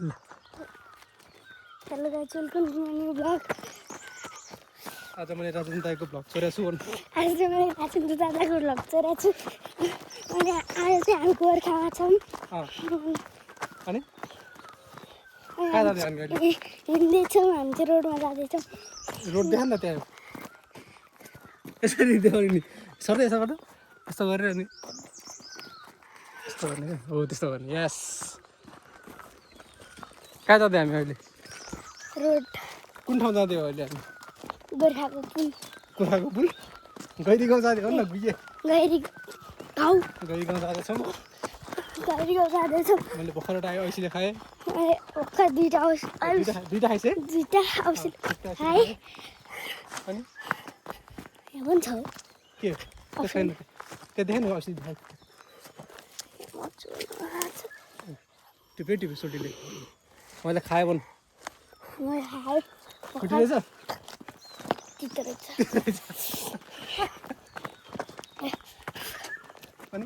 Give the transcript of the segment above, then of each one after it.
ल hello guys welcome to my new blog आज मैले राजेन्द्र दाईको भ्लग छोडेको छु आज चाहिँ मैले राजेन्द्र दादाको भ्लग छोडेको छु अनि आज चाहिँ हामी गोर्खामा छौँ अनि कहाँ जाँदै हामी अहिले हिँड्दैछौँ हामी चाहिँ रोडमा जाँदैछौँ रोड देखा न त्यहाँ यसरी देखाउने नि सर्दै यसोबाट यस्तो गरेर अनि यस्तो गर्ने क्या हो त्यस्तो गर्ने यस कहाँ जाँदै हामी अहिले रोड कुन ठाउँ जाँदै हो अहिले हामी गोर्खाको पुल गोर्खाको पुल गैरी गाउँ जाँदै हो न गुइए गैरी गाउँ गैरी गाउँ जाँदैछौँ गैरी गाउँ जाँदैछौँ मैले भर्खर आयो ऐसीले खाएँ भर्खर दुईवटा आउँछ दुईवटा खाइस् है दुईवटा आउँछ है अनि यहाँ पनि छ के त्यो छैन त्यो देखेन औषधि देखाएको टिपे टिपे सोटीले मैले खाएँ भन् मैले खाएँ खुट्टी रहेछ तितो रहेछ अनि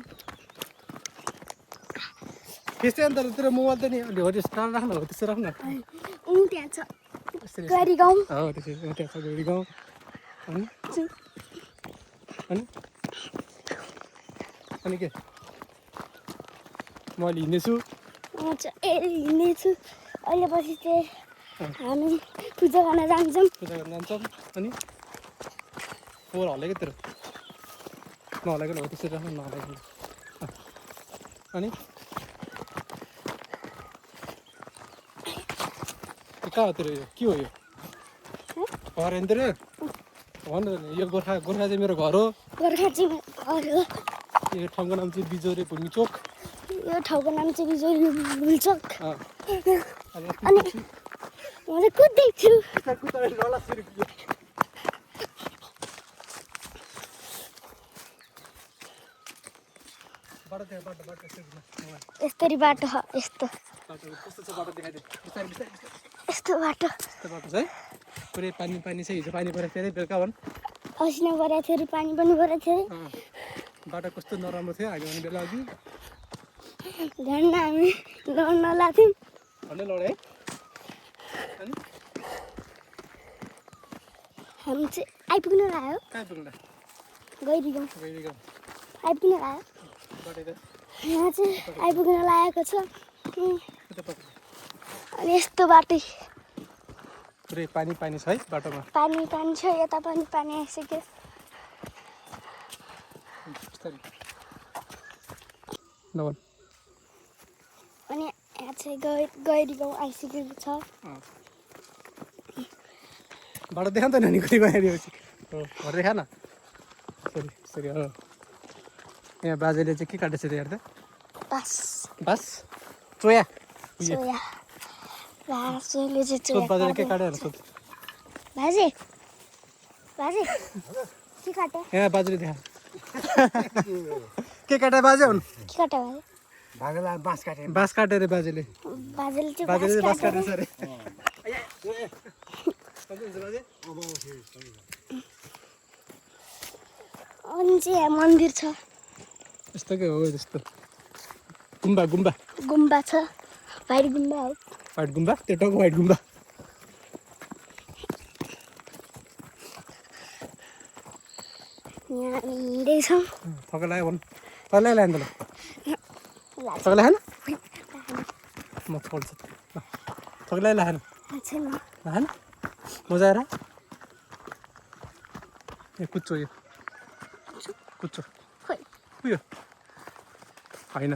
त्यस्तै अन्त तेरो मोबाइल त नि अलि हो त्यस्तो राख्न हो त्यस्तो राख्न त्यहाँ छ गैरी गाउँ हो त्यसरी त्यहाँ छ गैरी गाउँ अनि अनि अनि के म अहिले हिँड्दैछु हिँड्नेछु अहिले पछि चाहिँ हामी पूजा गर्न जान्छौँ पूजा गर्न जान्छौँ अनि फोहोर हल्लेको तेरो नहलेको हो त्यसरी राख्नु नहलेको अनि कहाँ हो तेरो यो के हो यो घर होइन तेरो भन्नु यो गोर्खा चाहिँ मेरो घर हो गोर्खा चाहिँ घर हो यो ठाउँको नाम चाहिँ बिजोरे भूमि चोक यो ठाउँको नाम चाहिँ बिजोरी भुल्चोक अनि अनि म चाहिँ कुद्दैछु यस्तरी बाटो छ यस्तो यस्तो बाटो छ है पुरै पानी पानी छ हिजो पानी परेको थियो बेलुका भन् असिना परेको थियो अरे पानी पनि परेको थियो बाटो कस्तो नराम्रो थियो हामी आउने बेला अघि झन् हामी लड्न लाग्थ्यौँ भन्ने लडे है अनि हामी चाहिँ आइपुग्न लाग्यो कहाँ पुग्दा गैरी गाउँ गैरी गाउँ आइपुग्न लाग्यो यहाँ चाहिँ आइपुग्न लागेको छ अनि यस्तो बाटो पुरै पानी पानी छ है बाटोमा पानी पानी छ यता पनि पानी आइसक्यो नभन् अनि यहाँ चाहिँ गैरी गाउँ आइसकेको छ बाटो देखा त नि कति गइरहेपछि हो घर देखा न सरी सरी हो यहाँ बाजेले चाहिँ के काटेछ त हेर्दा बास बास चोया सोया बाजेले चाहिँ सोध बाजेले के काट्यो भने सोध बाजे बाजे के काट्यो यहाँ बाजेले देखा के काटे बाजे हुन् के काट्यो बाजे बाँस काट्यो अरे बाजेले बाजेले चाहिँ बास काटेछ अरे अनि चाहिँ यहाँ मन्दिर छ यस्तो के हो त्यस्तो गुम्बा गुम्बा गुम्बा छ भाइट गुम्बा हो व्हाइट गुम्बा त्यो टाउको व्हाइट गुम्बा यहाँ हिँड्दैछौँ थका लाग्यो भन् तँलाई लाग्यो नि त थका लाग्यो म छोड्छु थकलाई लागेन छैन लागेन मजा आएर ए कुच्चो यो कुच्चो खोइ उयो होइन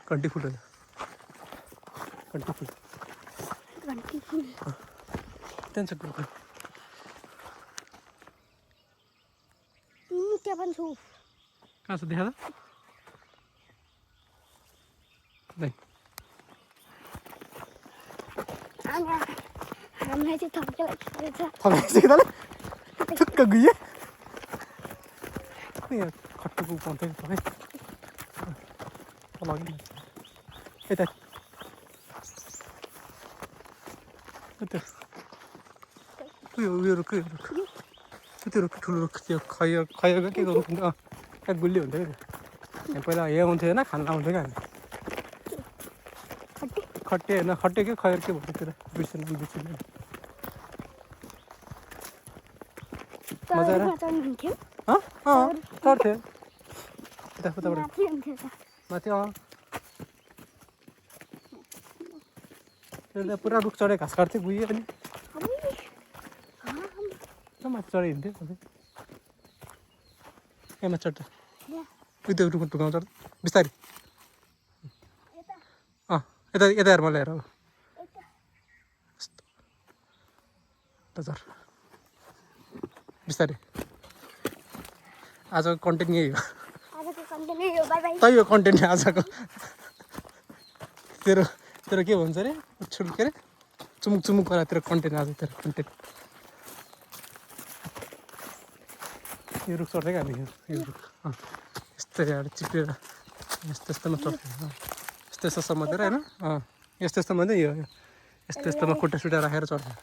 कन्टी फुल हो कन्टी फुल घन्टी फुल त्यहाँ छ कुर्कुर त्यहाँ पनि छु कहाँ छ देखा त हामीलाई चाहिँ थप्के लागिरहेछ थकाइसक्यो तँलाई थुक्क गइए यहाँ खट्टुको पाउँछ थकाइ लग्यो यता उयो रुख त्यो रुख ठुलो रुख त्यो खैयो के गर्नु कहाँ गुल्ली हुन्थ्यो क्या यहाँ पहिला यहाँ हुन्थ्यो होइन खाना आउँथ्यो क्या हामी खट्टे होइन खट्टे के खैर के भन्नु त्यसलाई बिर्सिनु मजा आएर चढ्नुहुन्थ्यो चढ्थ्यो उताबाट माथि हुन्थ्यो त माथि त्यो पुरा रुख चढे घाँस काट्थ्यो गयो अनि माथि चढे हिँड्थ्यो कहाँमा चढ्छ त्यो रुख ढुकाउँ चढ्छ बिस्तारै यता यता हेर मलाई हेर अब झर बिस्तारै आजको कन्टेन्ट यही हो त्यही हो कन्टेन्ट आजको तेरो तेरो के भन्छ अरे छुट के अरे चुमुक चुमुक गरेर तेरो कन्टेन्ट आज तेरो कन्टेन्ट यो रुख चढ्दै हामी यो रुख यस्तै यहाँ चिपेर यस्तो यस्तोमा चढ्थ्यो यस्तो यस्तो समातेर होइन यस्तो यस्तोमा चाहिँ यो यस्तो यस्तोमा खुट्टा सुट्टा राखेर चढ्थ्यो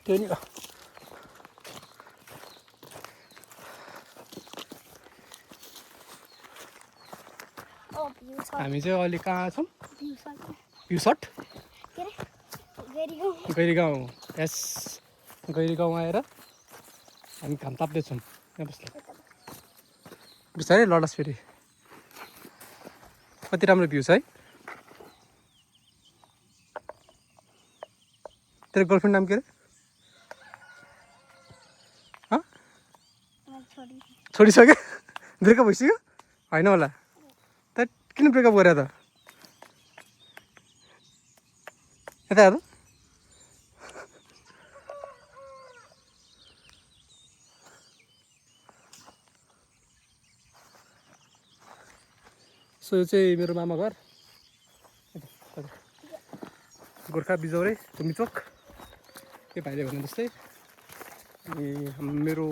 त्यो नि हामी चाहिँ अहिले कहाँ छौँ भ्युसट गैरीगाउँ यस गैरीगाउँ आएर हामी घाम ताप्दैछौँ यहाँ बस्दा बिस्तारै लडस फेरि कति राम्रो भ्यू छ है तेरो गर्लफ्रेन्ड नाम के अरे छोडिसक्यो ब्रेकअप भइसक्यो होइन होला त किन ब्रेकअप गरे त यता हेर सो यो चाहिँ मेरो मामा घर गोर्खा बिजौरे भूमिचोक के भाइले भने जस्तै मेरो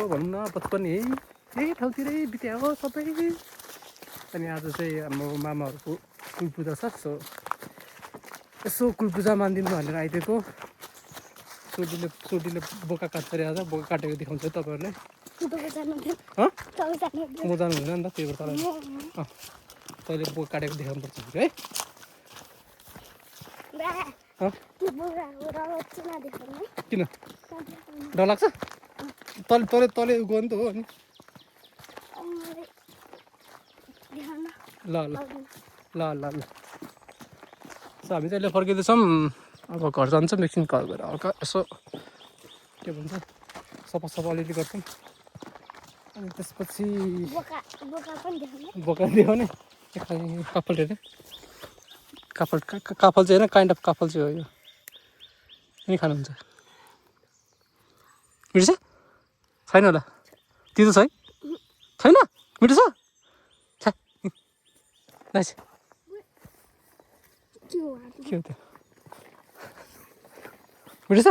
भनौँ न बचपन यही ठाउँतिरै बित्या हो सबै अनि आज चाहिँ हाम्रो मामाहरूको कुल पूजा छ सो यसो कुल पूजा मानिदिनु भनेर आइदिएको सोटीले बोका काट्दै आज बोका काटेको देखाउँछ तपाईँहरूलाई म जानु हुँदैन नि त त्यही भएर तँले बोका काटेको देखाउनुपर्छ है किन डर लाग्छ तले गयो नि त हो अनि ल ल ल ल ल सो हामी चाहिँ अहिले फर्किँदैछौँ अब घर जान्छौँ एकछिन घर गएर हल्का यसो के भन्छ सफा अलिअलि गर्छौँ अनि त्यसपछि बोका देखाउने कपाल हेरेँ काफल चाहिँ होइन काइन्ड अफ काफल चाहिँ हो यो नि खानुहुन्छ मिठो छ छैन होला तितो छ है छैन मिठो छ नाइस के हो त्यो मिठो छ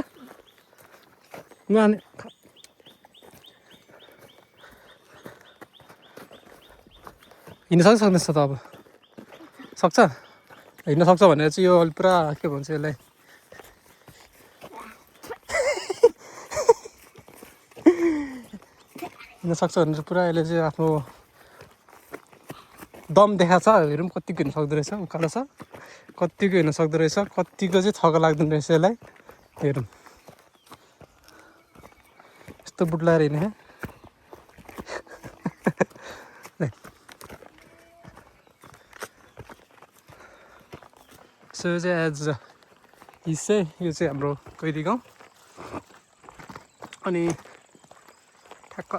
हिँड्न सक्दैन त अब सक्छ हिँड्न सक्छ भनेर चाहिँ यो अलि पुरा के भन्छ यसलाई हिँड्न सक्छ भनेर पुरा यसले चाहिँ आफ्नो दम देखाएको छ हेरौँ कतिको हिँड्न सक्दो रहेछ उकालो छ कतिको हिँड्न सक्दो रहेछ कतिको चाहिँ थका लाग्दैन रहेछ यसलाई हेरौँ यस्तो बुट लगाएर हिँड्ने सो यो चाहिँ एज यो चाहिँ हाम्रो कैदी गाउँ अनि ठ्याक्क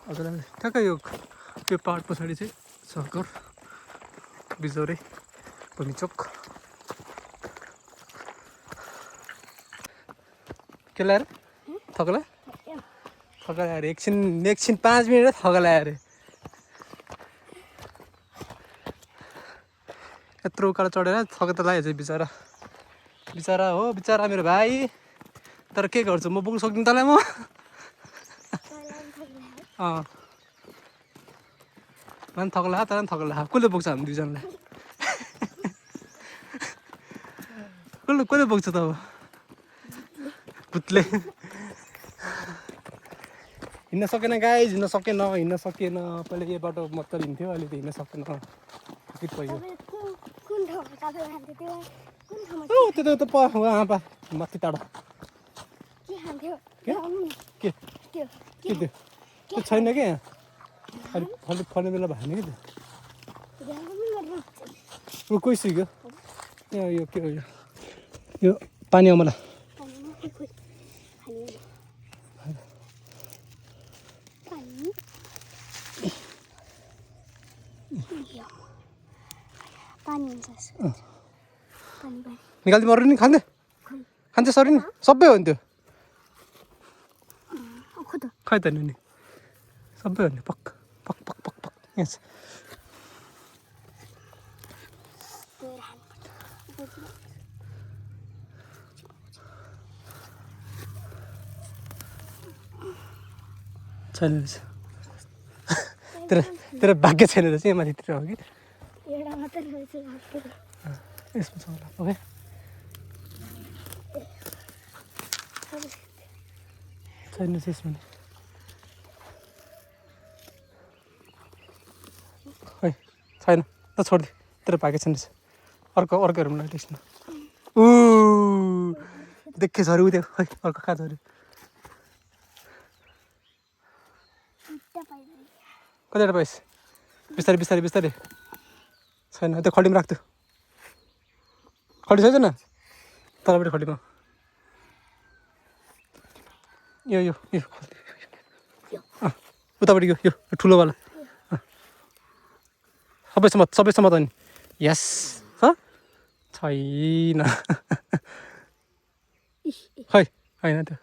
हजुरलाई ठ्याक्क यो पहाड पछाडि चाहिँ छ घर बिजौरे भूमिचोक के ल्याएर थकला ल्याएर एकछिन 5 मिनट थकला ल्याएर यत्रो उकालो चढेर थके त लाग्यो बिचरा हो बिचरा मेरो भाइ तर के गर्छु म बोक्नु सक्दिनँ तँलाई म मलाई पनि थकला तर पनि थकला कसले बोक्छ हामी दुईजनालाई कसले बोक्छ त अब भूतले हिँड्न सकेन गाइज, हिँड्न सकेन पहिला यो बाटो मत्तर हिँड्थ्यो, अहिले त हिँड्न सकेन, थकित भयो। कुन ठाउँमा तपाईँ खान्थ्यो त्यो? कुन ठाउँमा त्यो त वहाँ पा माथि टाढा के खान्थ्यो? के के त्यो के त्यो त्यो छैन क्या यहाँ, अलिक फल्ने बेला भएन कि त्यो कोही सुक्यो यहाँ, यो के हो यो पानी अमला निकालिदिनु अरू नि खान्छ सरी नि सबै हो नि त्यो खै त नि सबै हो नि पक पक पक पक पक यहाँ छ। छैन रहेछ तेरो भाग्य छैन रहेछ यहाँ माथितिर हो कि यसमा छ होला ओके छैन रहेछ यसमा खै छैन त छोडिदिए तेरो भाग्य छैन रहेछ अर्कोहरू मलाई त्यसमा देखेछ अरे उ त्यो खै अर्को कहाँ छ अरे कतिवटा पाइस बिस्तारै बिस्तारै बिस्तारै छैन त्यो खडीमा राख्थ्यो खडी छैन तलपट्टि खडीमा यो यो यो उतापट्टि यो ठुलोवाला सबैसम्म त नि यस छ छैन खै होइन त्यो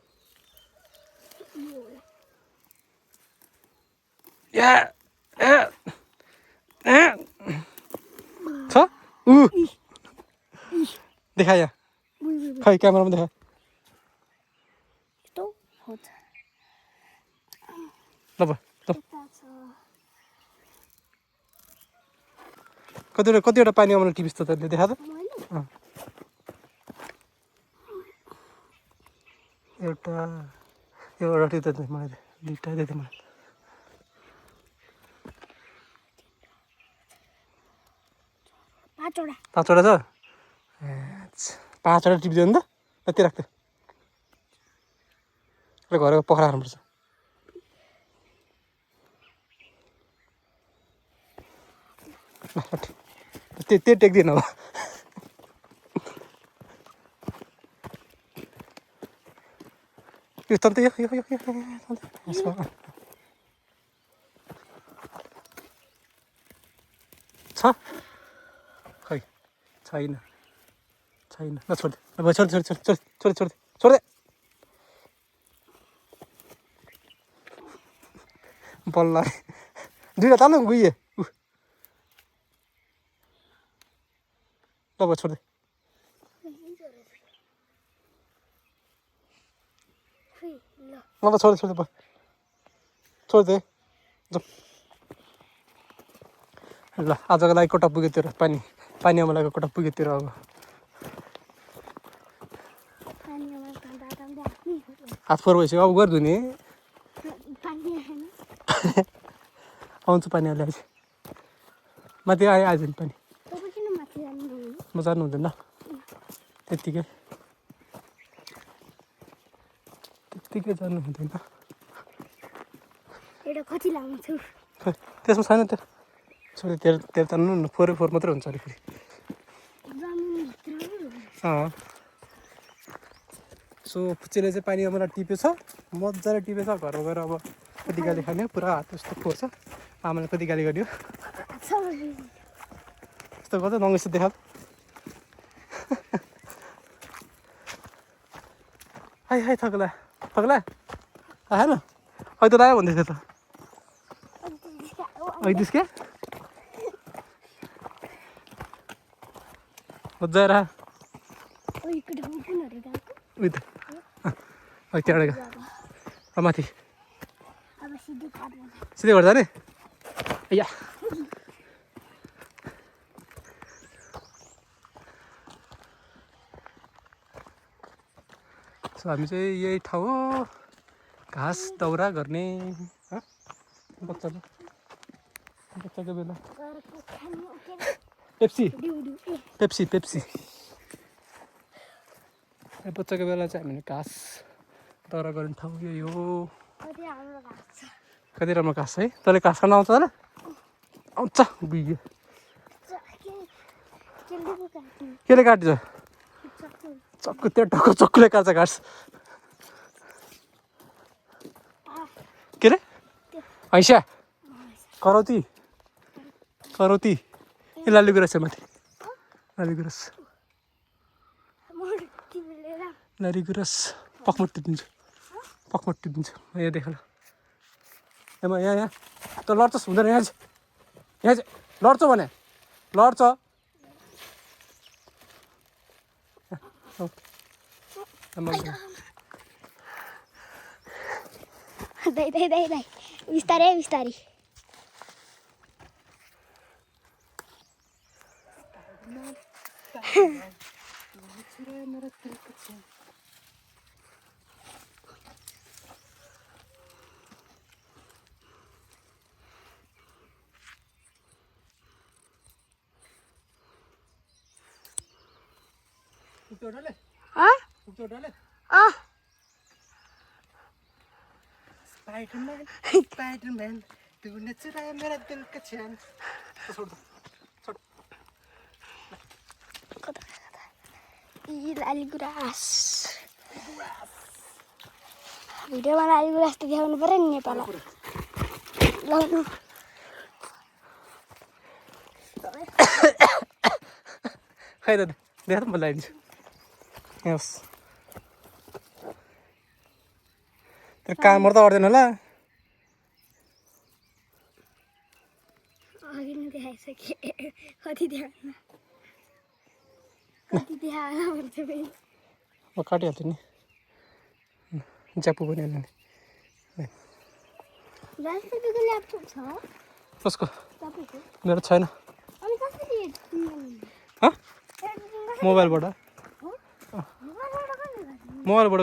छ देखा यहाँ खै क्यामेरामा देखा ल कतिवटा पानी आउनु टिपिस् त तैँले देखा त एउटा त्यो त मलाई दुइटा दिएको थियो मलाई पाँचवटा छ पाँचवटा टिपिदियो नि त यति राख्थ्यो घरको पखरा खानुपर्छ त्यही टेक्दिनँ अब यो तन्त यो छ खै छैन ल छोडिदे बल्ल दुईवटा ताल गइए ल छोडिदे ल छोडिदे ल आजको लागि कोटा पुग्यो तेरो पानी आमालाको कोटा पुग्यो तेरो अब हात फोहोर भइसक्यो अब गरिदिनु नि आउँछु पानी अहिले आज माथि आइज नि पानी म जानु हुँदैन त्यत्तिकै जानु हुँदैन त्यसमा छैन त्यो छोरी तेरो तान्नु न फोहोर मात्रै हुन्छ अरे फेरि सो फुच्चेले चाहिँ पानी मलाई टिपेछ मजाले टिपेछ घरमा गएर अब कति गाली खाने पुरा हात यस्तो फोर्छ आमाले कति गाली गर्यो यस्तो गर्छ नङ्गेस्तो देखा हाई थग्ला आएन अहिले त आयो भन्दै थियो त आइदिस् क्या मजाएर उयो त त्यहाँबाट माथि सिधै गर्दा नि या सो हामी चाहिँ यही ठाउँ हो घाँस दाउरा गर्ने बच्चाको बेला पेप्सी पेप्सी पेप्सी बच्चाको बेला चाहिँ हामीले घाँस दाउरा गर्ने ठाउँ यही हो कति राम्रो घाँस है तँले घाँस खान आउँछ होला आउँछ बिग्यो केले काट्छ चक्कु त्यो टक्क चक्कुले काट्छ घाँस के अरे हैसा करौती करौती ए लाली गुराँस छ माथि लाली गुराँस लाली गुराँस पखमट टिपिदिन्छु यहाँ देख ल एमा यहाँ त लड्छस् हुँदैन यहाँ चाहिँ लड्छ भने लड्छ दाइ बिस्तारै बिस्तारै स्पाइडरमैन तूने चुराया मेरा दिल का चैन छोड़ लाली गुराँस भिडियोमा लाली गुराँस त देखाउनु पर्यो नि नेपालमा लगाउनु खै त देखा त म लगाइदिन्छु यस तर कामहरू त गर्दैन होला अघि नै देखाइसके कति देखाउनु म काटिहाल्छु नि च्यापु पनि हाल्नु नि ल्यापटप छ कसको तपाईँको मेरो छैन अनि कसरी मोबाइलबाट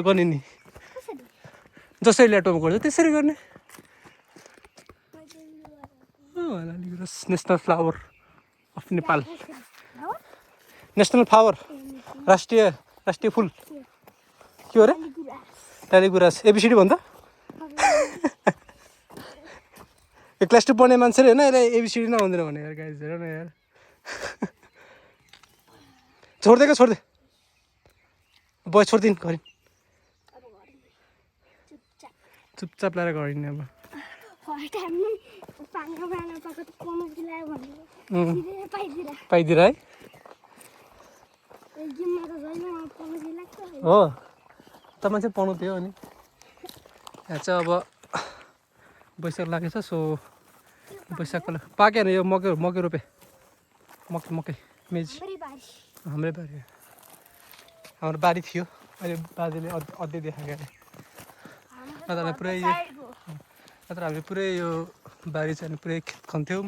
गर्ने नि जसरी ल्यापटपमा गर्छ त्यसरी गर्ने national flower of Nepal national flower राष्ट्रिय फुल के हो अरे लाली गुराँस एबिसिडी भन्छ यो क्लास 2 पढ्ने मान्छेले होइन यसलाई एबिसिडी नै आउँदैन भने यार गाइस हेर न यार छोडिदे बय छोडिदिनु घरि चुपचाप ल्याएर गरिने अब पाइदिएर है हो त मान्छे पाउनु थियो अनि यहाँ चाहिँ अब बैशाख लागेछ सो बैशाखको पाक्यो भने यो मकै रोपे मकै मेज हाम्रै बारी हाम्रो बारी थियो अहिले बाजेले अझै देखाएको अरे नत्र हामीले पुरै यो बारी चाहिँ पुरै खन्थ्यौँ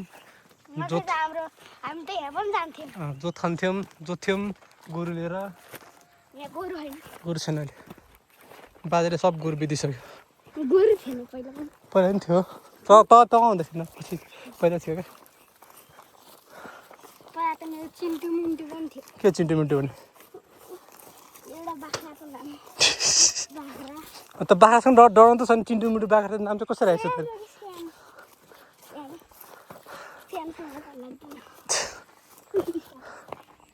जोत्थ्यौँ गोरु लिएर गोरु छैन अहिले बाजेले सब गोरु बिदिसक्यो पहिला पनि थियो त आउँदै थिएन पछि पहिला थियो क्या के चिन्टु मिन्टु भने त बाख्रासँग डराउनु त छ नि चिन्टु मिन्टु बाख्रा नाम चाहिँ कसरी आएछ त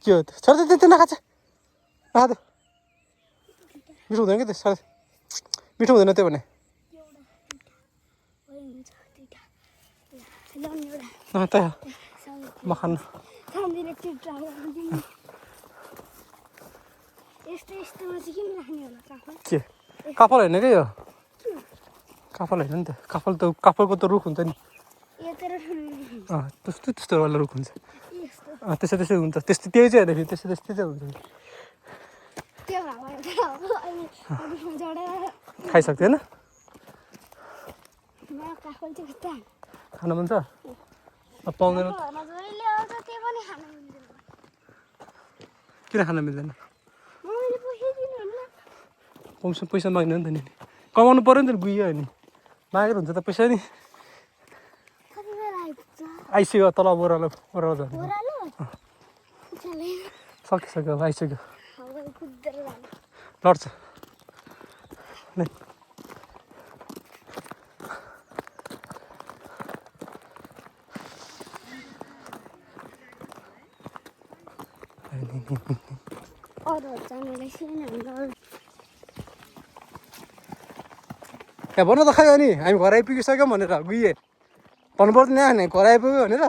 के हो छोड त्यो नखान्छ नखा मिठो हुँदैन कि त्यो साह्रै मिठो हुँदैन त्यो भने त म खानु के काफल होइन क्या यो काफल होइन नि त काफलको त रुख हुन्छ नि त्यस्तो वाला रुख हुन्छ त्यसै हुन्छ त्यही चाहिँ होइन फेरि त्यस्तै चाहिँ हुन्छ खाइसक्थ्यो होइन खानु मन छ पाउँदैन किन खान मिल्दैन मम्मीसँग पैसा माग्ने नि त नि कमाउनु पऱ्यो नि त गुइयो नि मागेर हुन्छ त पैसा नि कति बेला आइपुग्छ आइसक्यो तल ओह्रालो जानु ओह्रालो चले सकिसक्यो अब आइसक्यो हावा कुदेर जानु लड्छ नै अरू जानुलाई सिन यहाँ भन त खै अनि हामी घर आइपुगिसक्यौँ भनेर गुइए भन्नु पर्दैन यहाँ नि घर आइपुग्यो भनेर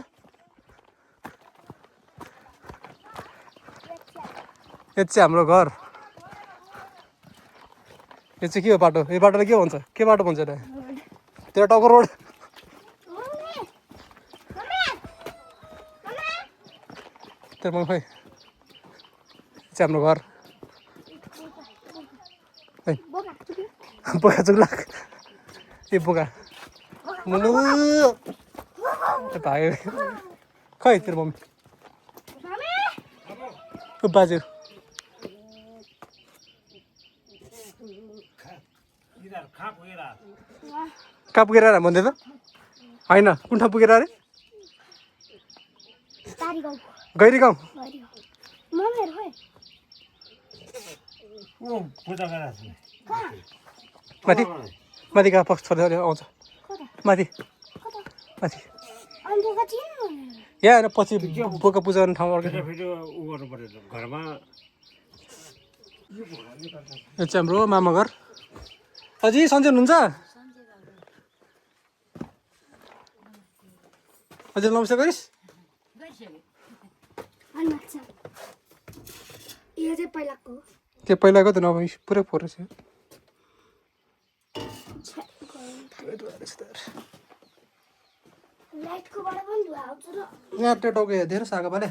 यो चाहिँ हाम्रो घर यो चाहिँ के हो बाटो यो बाटोलाई के भन्छ के बाटो भन्छ त त्यो टाउको रोड त्यो म खै चाहिँ हाम्रो घर बोका चुक्ला ए बोका मुनु भाग्यो खै तेरो मम्मी बाजे कहाँ पुगेर आएर भन्दै त होइन कुन ठाउँ पुगेर अरे गैरी गाउँ माथि माथि कहाँ पक्ष छोडेर आउँछ माथि माथि यहाँ होइन पछि बोका पूजा गर्ने ठाउँ अर्को यो चाहिँ हाम्रो मामा घर अझै सन्चै हुनुहुन्छ अझै नमस्ते गरिस् त्यो पहिलाको त नभए पुरै फोहोर छ यहाँ टेटोको हेर्दै सागा पाले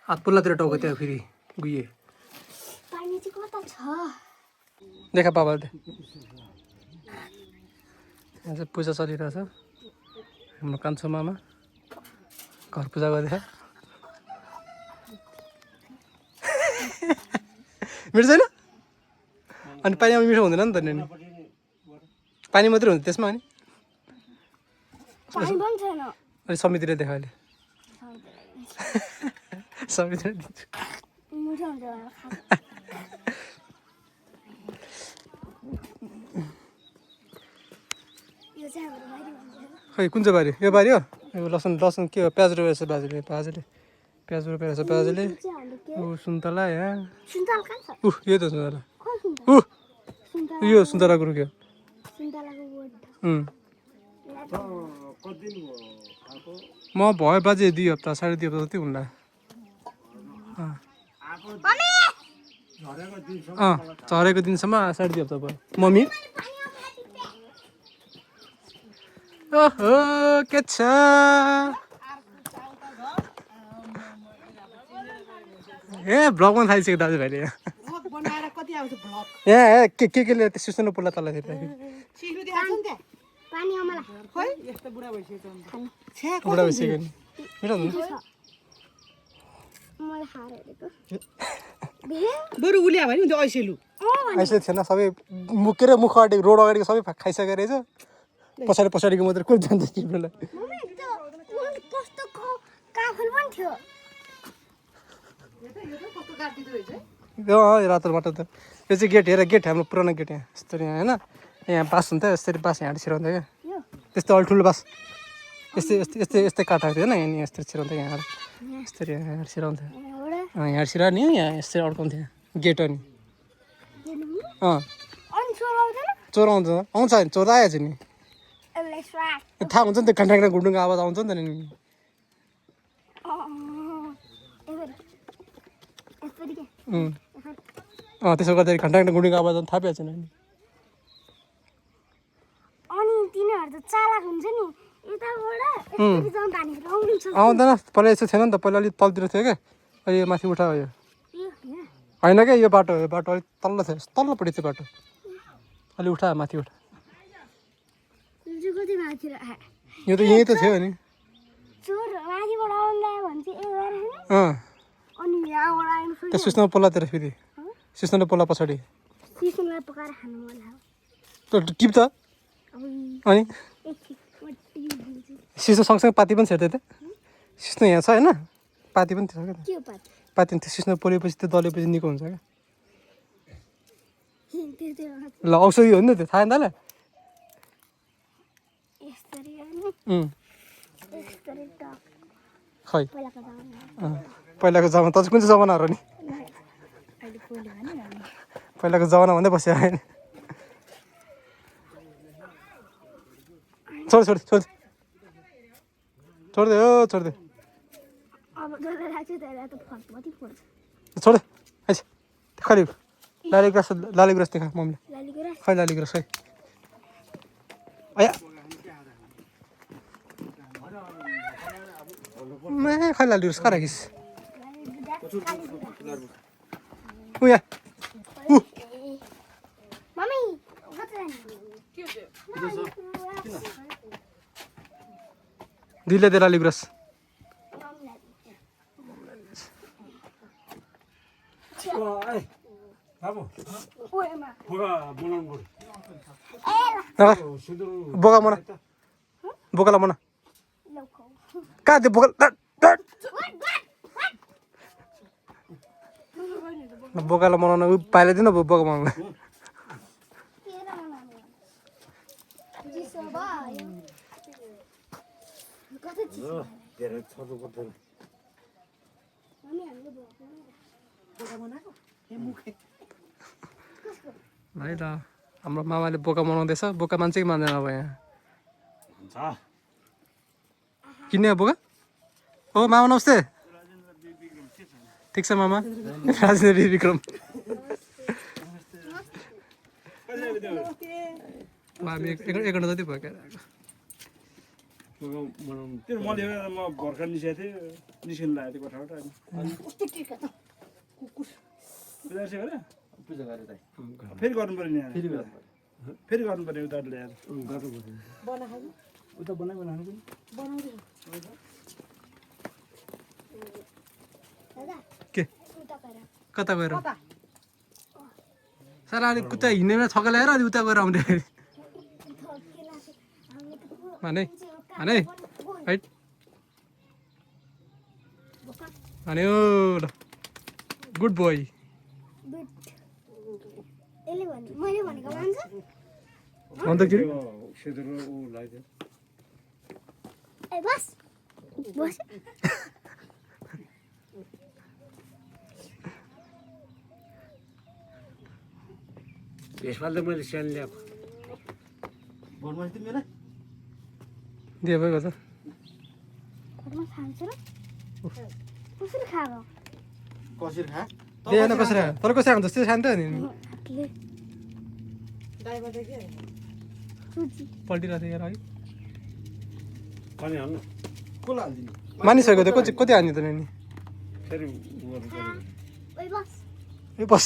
हात पुल्लातिर टाउको त्यहाँ फेरि गुइए देखा पापाले यहाँ चाहिँ पूजा चलिरहेछ हाम्रो कान्छो मामा घर पूजा गर्दैछ मिठो छैन अनि पानीमा मिठो हुँदैन नि त नि पानी मात्रै हुन्छ त्यसमा अनि अनि समितिर देखा अहिले समितिर दिन्छु खै कुन चाहिँ बारी यो बारी हो यो लसुन लसुन के हो प्याज रोपेको छ बाजेले प्याज रोपेको छ बाजेले ऊ सुन्तला यहाँ यो त सुन्तला यो सुन्तलाको रुख्यो म भयो बाजे 2 हप्ता 2.5 हप्ता जति हुन्ला झरेको दिनसम्म 2.5 हप्ता भयो मम्मी ओहो के छ ए भ्लग पनि थालिसक्यो दाजुभाइले यहाँ के सुस्नु पुल्ला तल बुढा भइसक्यो नि मिठो हुन्छ बरु उल्या भयो नि त्यो ऐसेलु ऐसे थिएन सबै मुखेर मुख अगाडि रोड अगाडिको सबै खाइसकेको रहेछ पछाडिको मात्रै कुन जान्छ तिमीलाई रातो बाटो त यो चाहिँ गेट हेर गेट हाम्रो पुरानो गेट यहाँ यस्तरी यहाँ होइन यहाँ बास हुन्थ्यो यस्तरी बास यहाँ छिराउँथ्यो क्या त्यस्तो अल्ठुलो बास यस्तै काटाएको थियो होइन यहाँ यस्तरी छिराउँथ्यो यहाँ यस्तरी यहाँ छिराउँथ्यो यहाँ छिरा नि यहाँ यस्तरी अड्काउँथ्यो गेट अनि चोर आउँछ आउँछ चोर आएछ नि थाहा हुन्छ नि त्यो घन्टा घुन्डुङको आवाज आउँछ नि त नि त्यसो गर्दाखेरि घन्टा घुन्डुङको आवाज थाहा पाएछ नि आउँदैन पहिला यस्तो थिएन नि त पहिला अलिक तलतिर थियो क्या अहिले यो माथि उठायो यो होइन क्या यो बाटो अलिक तल्लो थियो तल्लोपट्टि थियो बाटो अलि उठा माथि उठा यो त यहीँ त थियो नि अनि यहाँबाट आइनु त्यो सुस्न पोलातिर फेरि सुस्न पोला पछाडि सिसनलाई पकाएर खानु मन लाग्यो त्यो टिप त अब अनि एकछिन म टिपिदिन्छु सिस्नो सँगसँगै पाती पनि छ त सिस्नो यहाँ छ होइन पाती पनि छ क्या के हो पात पाती त्यो सिस्नो पोलेपछि त्यो दलेपछि निको हुन्छ क्या त्यो ल औषधि हो नि त त्यो थाहा नि त ल यस्तरी गर्नु यस्तरी टक खै पहिलाको जमाना पहिलाको जमाना त कुन चाहिँ जमाना हो र नि अहिले पहिले भने हामी पहिलाको जमाना भन्दै बस्यो होइन छोड छोड छोड छोडिदे हो छोडिदे अब जसले राख्छ त्यसलाई त फर्क मात्रै पर्छ छोड आइस खै लाली गुराँस देखा मम्मीले लालीको रास खै लाली गुराँस खै आया मैं खै लाली गुराँस कहाँ राखिस् ऊ यहाँ ऊ मम्मी कता जाने दिले दे लाली गुराँस बोका मना बोकालाई मना कहाँ त्यो बोका बोकालाई मनाउन ऊ पाइलाइदिनु बोका मनाउनु है त हाम्रो मामाले बोका मनाउँदैछ बोका मान्छे कि मान्दैन अब यहाँ किन्ने बोका हो मामा नमस्ते ठिक छ मामा राजेन्द्र विक्रम हामी एक घन्टा जति भयो क्या त्यो मैले म भर्खर निस्केको थिएँ निस्किनु लागेको थिएँ कोठाबाट पूजा गरेर फेरि गर्नु पर्यो नि फेरि गर्नु पर्यो उता ल्याएर उता बनाइ बनाउनु के कता गएर सारा अलिक कुता हिँड्नेमा छक्का ल्याएर अनि उता गएर आउने भने भने है भने ल गुड बोय यसले भने मैले भनेको मान्छ अन्त के ए बस बस यसपालि त मैले स्यान ल्याएको दिए भयो त घरमा खान्छ र कसरी खाएको कसरी खा दिएन कसरी तर कसरी खान्छ त्यस्तो खान्छ नि हातले सुजी पल्टिरहेको थियो यार है पानी हाल्नु कसलाई हालिदिने मानिसकेको त्यो कति कति हान्यो त नि फेरि ओइ बस ए बस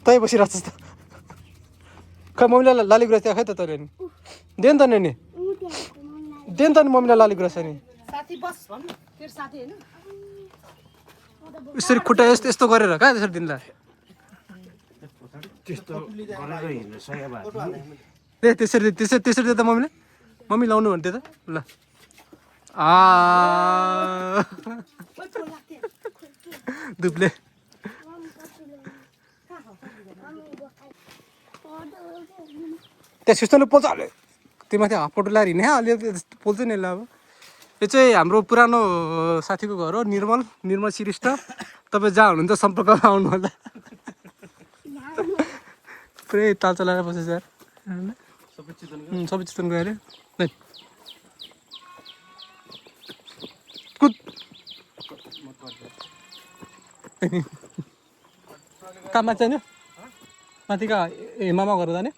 तै बसिरहेको छ त खै मम्मीलाई लाली गुराँस त्यहाँ खै त तैँले नि दे नि त नि उ त्यहाँ मम्मीलाई दे नि त नि मम्मीलाई लाली गुराँस नि साथी बस भन्नु तेरो साथी होइन यसरी खुट्टा यस्तो यस्तो गरेर कहाँ त्यसरी दिनला त्यस्तो गरेर हिँड्नु सय भयो ए त्यसरी त्यसरी त्यसरी दे त मम्मीले मम्मी लाउनु भन्थ्यो त ल दुब्ले त्यहाँ सिस्टमले पोल्छ हाल्यो त्यो माथि हाफ फोटो ल्याएर हिँड्ने अलिअलि पोल्छ नि यसलाई अब यो चाहिँ हाम्रो पुरानो साथीको घर हो निर्मल श्रेष्ठ तपाईँ जहाँ हुनुहुन्छ सम्पर्कमा आउनु होला पुरै ताल चलाएर बसेछ यार सबै चितवन गयो अरे ल कुद कहाँ माथि जाने माथि कहाँ ए मामा घर जाने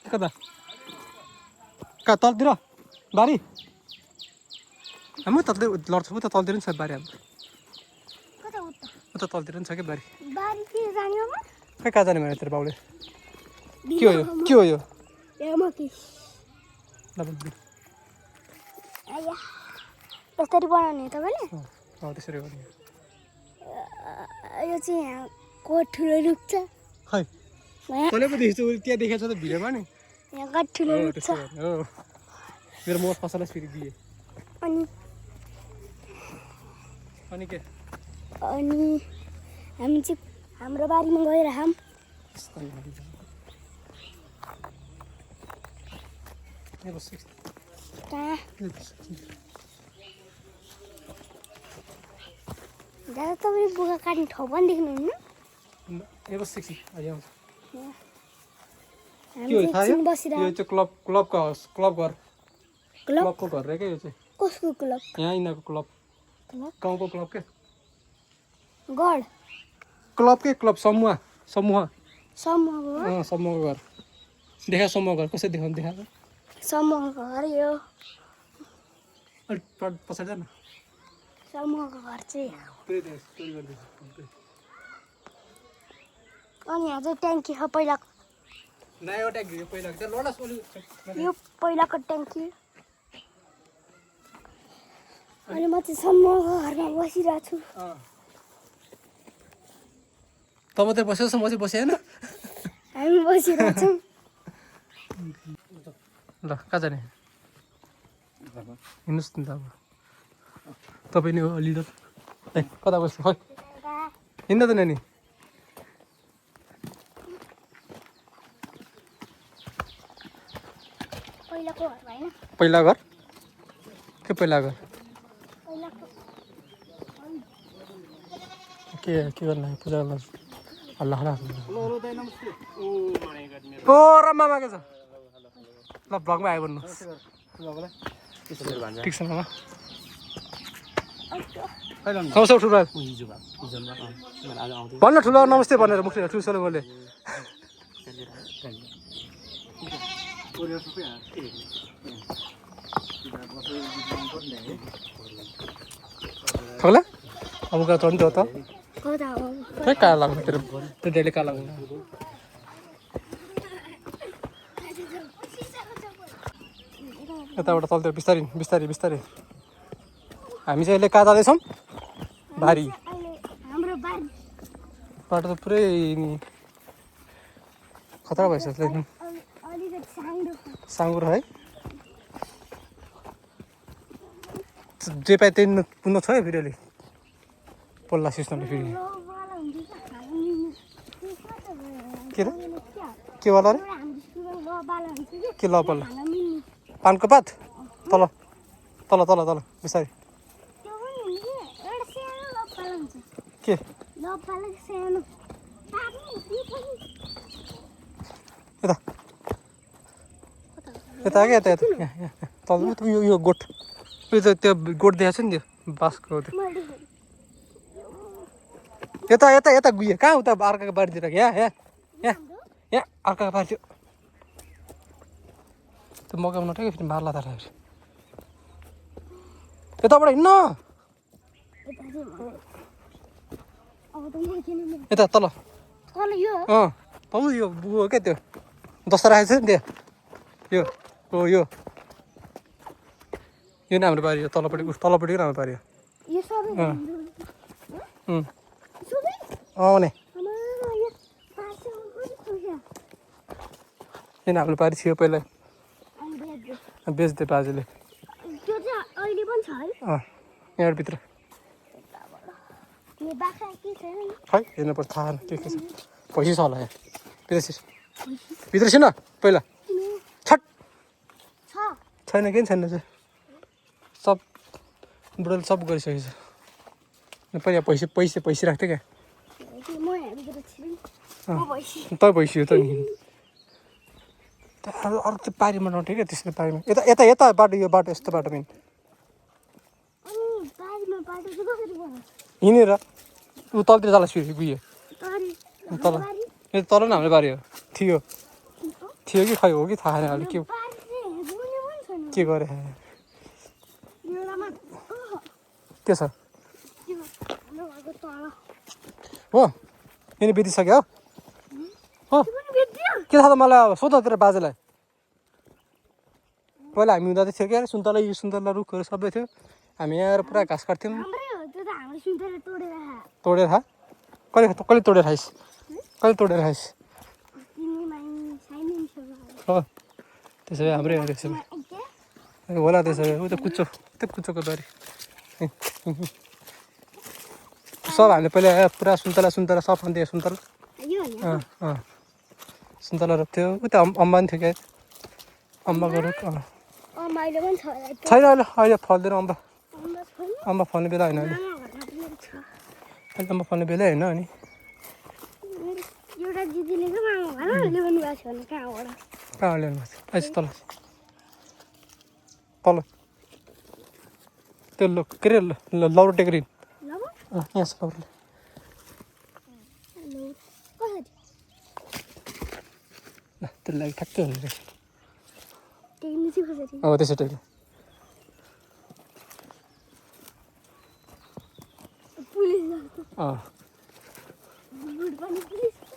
कता कहाँ तलतिर बारी हाम्रो तलतिर लड्छ उता तलतिर पनि छ बारी हाम्रो कता उता उता तलतिर पनि छ क्या बारी बारीतिर जाने हो खै कहाँ जाने भने तेरो बाउले के हो यो के हो यो म मकी ल भन्नु आया यसरी बनाउने हो तपाईँले त्यसरी गर्ने यो चाहिँ यहाँको ठुलो रुख छ खै कसले पो देखेको छु त्यहाँ देखेको छ त भिडियोमा नि यहाँ कति ठुलो रुख छ त्यसो भने हो मेरो मत कसैलाई फेरि दिए अनि के अनि हामी चाहिँ हाम्रो बारीमा गएर हाम कहाँ दादा तपाईँ बुगा काट्ने ठाउँ पनि देख्नुहुन्न हामी एकछिन बसिरहेको यो चाहिँ क्लबको हाउस क्लब घर क्लब क्लबको घर रे क्या यो चाहिँ कसको क्लब यहाँ यिनीहरूको क्लब गाउँको क्लब के गढ क्लब के क्लब समूह समूहको समूहको घर देखा समूह घर कसरी देखाउनु देखाएको समूहको घर यो अलिक पछाडि जा न समूहको घर चाहिँ अनि यहाँ चाहिँ ट्याङ्की छ पहिलाको नयाँ ट्याङ्की पहिलाको त्यो लडा सोली यो पहिलाको ट्याङ्की अनि म चाहिँ समूहको घरमा बसिरहेको छु त मात्रै बस्यो म चाहिँ बसेँ होइन हामी बसिरहेको छौँ ल कहाँ जाने हिँड्नुहोस् नि त अब तपाईँ नै हो लिडर ए कता बस्छु खै हिँड्न त नानी पहिलाको घर होइन पहिला घर के पहिला घर के गर्नु पूजा गर्नु हल्ला हल्ला ओ रम्मा मागे छ ल भ्लगमा आयो भन्नु ठिक छ मामा नमस्ते ठुलो भन्न ठुलो नमस्ते भनेर मुखले ठुलो बोले ठोला अब गएर चढ्नु त खै कहाँ लाग्नु तेरो त्यो डेली कहाँ लाग्नु यताबाट चल्थ्यो बिस्तारै बिस्तारै बिस्तारै हामी चाहिँ अहिले कहाँ जाँदैछौँ बारी बाटो त पुरै खतरा भइसक्छ एकदम साङ्गुरो है जे पाए त्यही पुग्नु छ है फेरि अलिक पल्ला सिस्टमले फेरि के वाला रे के ल पल्ला पानको पात तल तल तल तल बिस्तारै के यता यता क्या यता यता तल यो गोठ यो त त्यो गोठ देखाएको छ नि त्यो बाँसको त्यो यता यता यता गयो कहाँ उता अर्काको बारीतिर यहाँ यहाँ यहाँ यहाँ अर्काको बारीतिर त्यो मगाउन ठ्याक्कै फेरि मार्ला त फेरि यताबाट हिँड्न यता तल यो बुवा क्या त्यो दसरा राखेको छ नि त्यो यो हो यो नै हाम्रो बारी हो तलपट्टि तलपट्टि हाम्रो बारी हो आउने यहाँ हाम्रो बारी थियो पहिला बेच्दे बाजेले यहाँभित्र खै हेर्नुपर्छ थाहा के छ पैसा छ होला यहाँ भित्र छैन पहिला छट छैन केही छैन चाहिँ सब बुढाले सब गरिसकेको छ पहिला पैसा राख्थ्यो क्या त भइसक्यो त नि अरू त्यो पारीमा नउठ्यो क्या त्यसरी पारीमा यता यता यता बाटो यो बाटो यस्तो बाटो मेन हिँडेर ऊ तलतिर जाला फेरि गयो तल यो तल न हाम्रो बारी हो थियो कि खै हो कि थाहा छैन अहिले के गरे के छ हो यिनी बितिसक्यो हो के थाहा त मलाई अब सोध तेरो बाजेलाई पहिला हामी हुँदा चाहिँ थियो क्या सुन्तला रुखहरू सबै थियो हामी यहाँ आएर पुरा घाँस काट्थ्यौँ हामीले सुन्तला तोडेर तोडेर खा कहिले तोडेर खाइस् कहिले तोडेर खाइस् हो त्यसो भए हाम्रै हो त्यसो भए होला त्यसो भए उता कुच्चोको बारी सब हामीले पहिला पुरा सुन्तला सब खान्थ्यो सुन्तला सुन्तला रोप्थ्यो उता अम्बा नि थियो क्या अम्बाको रुख छैन अहिले फल्दैन अम्बा फल्ने बेला होइन अहिले अम्बा फल्ने बेला होइन अनि एउटा दिदीले चाहिँ मामा घरमा ल्याउनु भएको छ भने कहाँबाट कहाँ ल्याउनु भएको छ आइस तल त्यो के अरे लौरो टेक्री यहाँ छ लौरो ल त्यसको लागि ठ्याक्कै हुने रहेछ त्यसो टेक्नु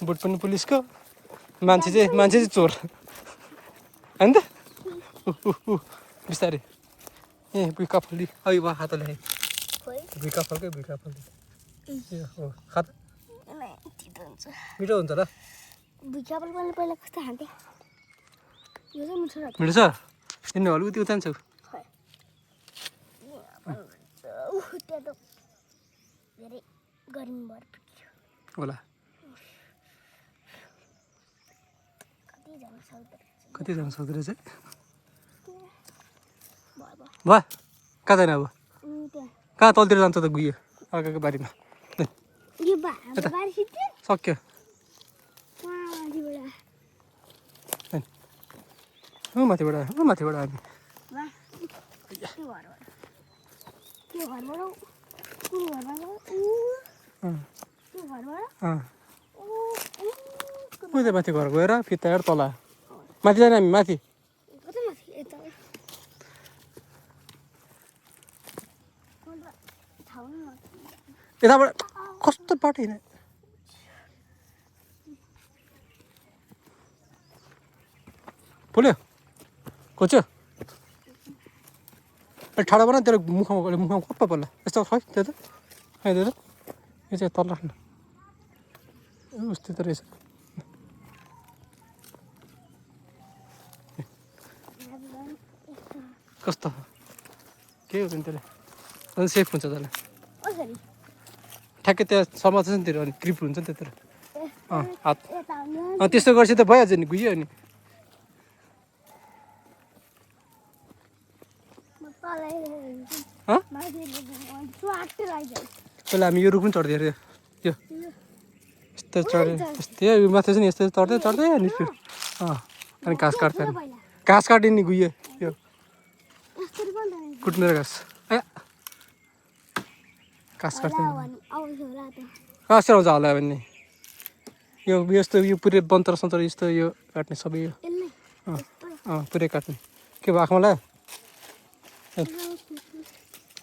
बुट पनि पुलिसको मान्छे चाहिँ चोर होइन त बिस्तारै ए भुइँका फल्दी अघि वा खाता ल्याएँ भुइँका फल्कै भुइँका फल्दी ए हो खाता मिठो हुन्छ त भुइँका फल पहिला कस्तो खान्थ्यो यो चाहिँ मिठो मिठो छ तिमीले अलिकति उतान्छौ त्यहाँ त धेरै गर्मी भएर होला कति जानु सक्दो रहेछ भयो कहाँ जाने अब कहाँ तलतिर जान्छ त गुयो अर्काको बारीमा सक्यो माथिबाट हामी उता माथि घर गएर फिताएर तल माथि जाने हामी माथि यताबाट कस्तो बाटो हिँड पोल्यो खोज्यो ठाडो बना तेरो मुखमा कप्पा पर्ला यस्तो खै त्यो त खै त्यो त यो चाहिँ तल राख्नु उस्तो त रहेछ कस्तो के हो त्यसले अनि सेफ हुन्छ त्यसलाई ठ्याक्कै त्यहाँ समाज छ नि त्यो अनि ग्रिप हुन्छ नि त्यतिर हात त्यस्तो गर्छ त भइहाल्छ नि गुइयो नि पहिला हामी यो रुख पनि चढ्दै अरे यो यस्तो चढ्यो यस्तै माथि चाहिँ यस्तो चढ्दै अनि अनि घाँस काट्छ घाँस काट्यो नि गुइयो यो कुट्नेर घाँस ए घाँस काट्छ घाँस आउँछ होला भने यो यस्तो यो पुरै बन्तर सन्तर यस्तो यो काट्ने सबै यो पुरै काट्ने के भयो आँखामा लाग्यो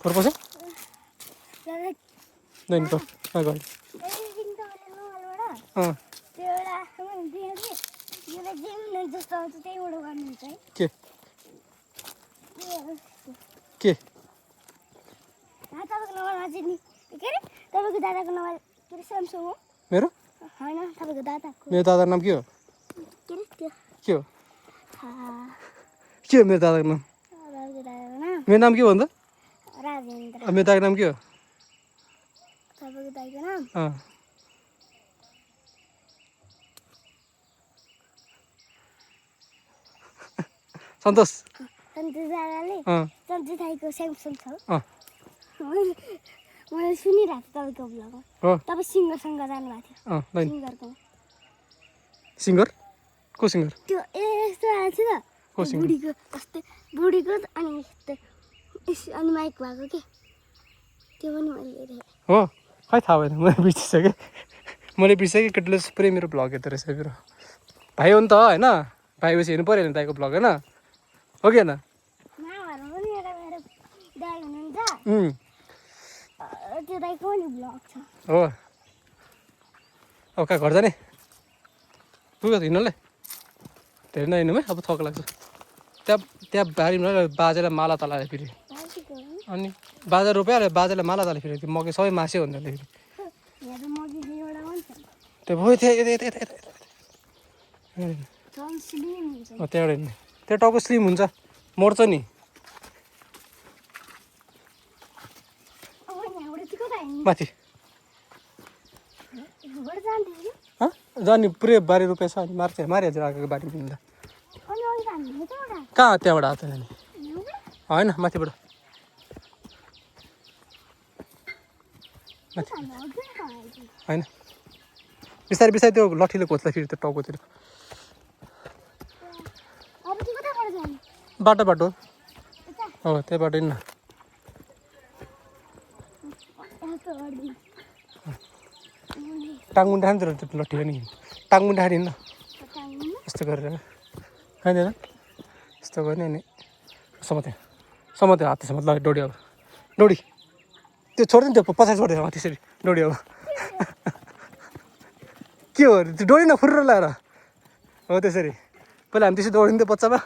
खोर पर्छ दैन त गयो के के तपाईँको दादाको नम्बर के अरे स्यामसङ हो मेरो होइन तपाईँको दादाको मेरो दादाको नाम के हो के अरे त्यो के हो मेरो दादाको नाम मेरो नाम के हो भन्दा राजेन्द्र मेरो दादाको नाम के हो तपाईँको दाइको नाम सन्तोष सन्तोष दादाले सन्तोष दाइको स्यामसङ छ मैले सुनिरहेको थिएँ तपाईँको ब्लगमा तपाईँ सिङ्गरसँग जानुभएको थियो सिङ्गरको सिङ्गर को सिङ्गर त्यो यस्तो आएको थियो त बुढीको कस्तै बुढीको अनि अनि माइक भएको के त्यो पनि मैले हेरेँ हो खै थाहा भएन मैले बिर्सिसकेँ केटीले पुरै मेरो भ्लग हेर्दो रहेछ मेरो भाइ हो नि त होइन भाइ पछि हेर्नु पऱ्यो नि दाइको भ्लग होइन हो कि होइन मामाहरूमा पनि एउटा मेरो दाइ हुनुहुन्छ त्यो दाइको पनि भ्लग छ हो अब कहाँ घर जाने पुग्यो त हिँड्नलाई धेरै नहिँड्नु है अब थक लाग्छ त्यहाँ बारीमा बाजेर माला तलाएर फेरि अनि बाजा रोप्यो बाजाले माला ताले फेरि त्यो मकै सबै मास्यो भन्दा फेरि यहाँ त मकै एउटा हुन्छ त्यो भयो थियो यता यता यता झन् स्लिम हुन्छ त्यहाँबाट नि त्यो टाउको स्लिम हुन्छ मर्छ नि अब यहाँबाट चाहिँ कता हिँड्नु माथि यहाँबाट जान्थ्यो जाने पुरै बारी रोपेछ अनि मारिहाल्छ आएको बारी मिल्दा अनि अघि हामीले त एउटा कहाँ त्यहाँबाट आएको नि यहाँबाट होइन माथिबाट कता हाल्नु अघि कहाँ आइपुग्यो होइन बिस्तारै बिस्तारै त्यो लट्ठीले खोज्दा फेरि त्यो टाउकोतिर अब चाहिँ कताबाट जाने बाटो बाटो यता हो त्यही बाटो नि न यस्तो गर्दिन टाङमुन्डा खान्छ त्यो लट्ठी पनि टाङमुन्डा खाने न कताङ्गु यस्तो गरेर खाँदैन यस्तो गर्ने अनि समात्यो हात समात ल डोडी अब डोडी त्यो छोड्दैन त्यो पछाडि छोड्दैन त्यसरी डोडी अब के हो त्यो डोडी न फुर्र लगाएर हो त्यसरी पहिला हामी त्यसरी दौडिन्थ्यो बच्चामा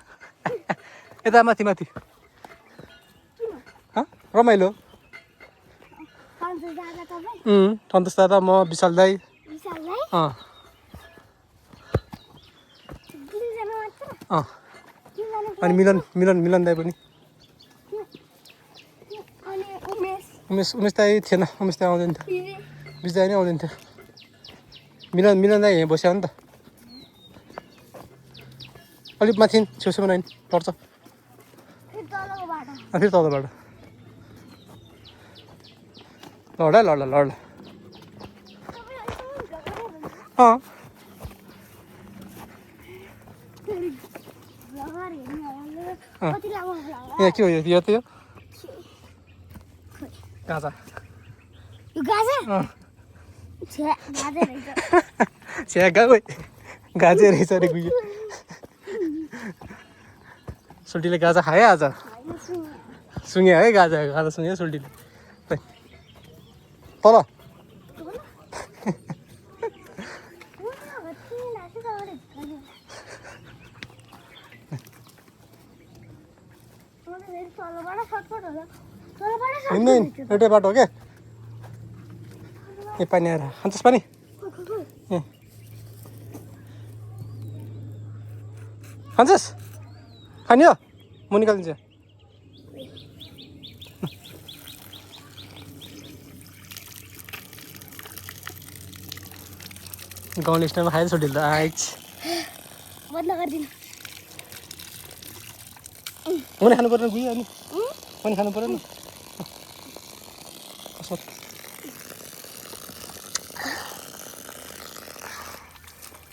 यता माथि माथि रमाइलो सन्चो जाँदा तपाईँ सन्तोष दादा म विशाल दाई विशाललाई अँ 2 जना मात्र अँ 2 जना अनि मिलन दाई पनि अनि उमेश उमेश दाई थिएन उमेश दाई आउँदैन थियो दिदी बिस दाई नै आउँदैन थियो मिलन दाई यहीँ बस्यो नि त अलिक माथि छेउछेउमा नाइन पर्छ फेरि तलको बाटो फेरि तलबाट लड तपाईँ अँ फेरि भ्लगर हेर्ने होला कति लामो भ्लगर यहाँ के हो यो त्यो गाजा यो गाजा अँ छ्या गाजा रहेछ छ्या गए गाजे रहेछ अरे गुयो सुल्टीले गाजा खायो आज होइन सुन्नु सुँग्यो है गाजा सुँग्यो सुल्टीले तल हिँड्दैन एउटै बाटो हो क्या ए पानी आएर खान्छस् पानी ए खान्छस् खाने हो म निकालिदिन्छु गाउँले स्टाइलमा खाएर छोडिल त आइच बन्द गरिदिनु पनि खानु परेन गयो अनि पनि खानु परेन कसो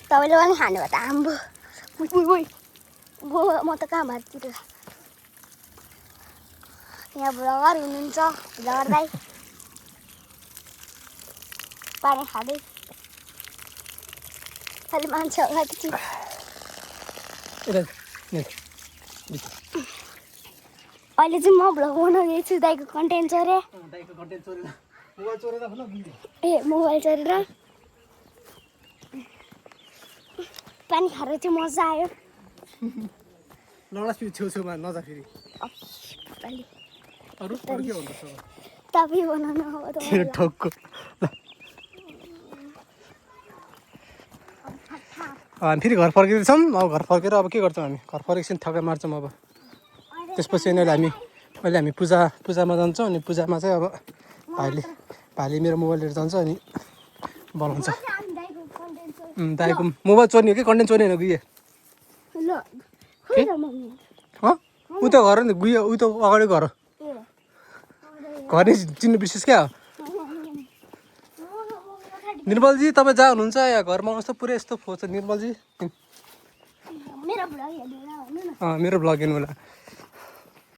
तपाईँले पनि खानु भयो त आम्बो म त कहाँ भाततिर यहाँ भ्लगर हुनुहुन्छ भ्लगर दाइ पानी खाँदै खालि मान्छे होला कि अहिले चाहिँ म भ्लग बनाउँदैछु दाइको कन्टेन्ट चोरे ए मोबाइल चोरेर पानी खाएर चाहिँ मजा आयो लडा फेरि छेउछेउमा नजा फेरि अलि अरू के भन्नु तपाईँ बनाउनु अब त ठक्क हामी फेरि घर फर्किँदैछौँ अब घर फर्केर अब के गर्छौँ हामी घर फर्केपछि थकाइ मार्छौँ अब त्यसपछि अहिले हामी पूजामा जान्छौँ अनि पूजामा चाहिँ अब भाइले मेरो मोबाइल लिएर जान्छ अनि बनाउँछ दाइको मोबाइल चोर्ने हो कि कन्टेन्ट चोर्ने होइन गुयो ल खोइ त मम्मी ऊ त घर नि गुयो ऊ त अगाडि घर घर नै चिन्नु बिर्सिस् क्या निर्मलजी तपाईँ जहाँ हुनुहुन्छ या घरमा आउनुहोस् त पुरै यस्तो फोच निर्मलजी मेरो भ्लग हेर्नु भन्नु न मेरो भ्लग हेर्नु होला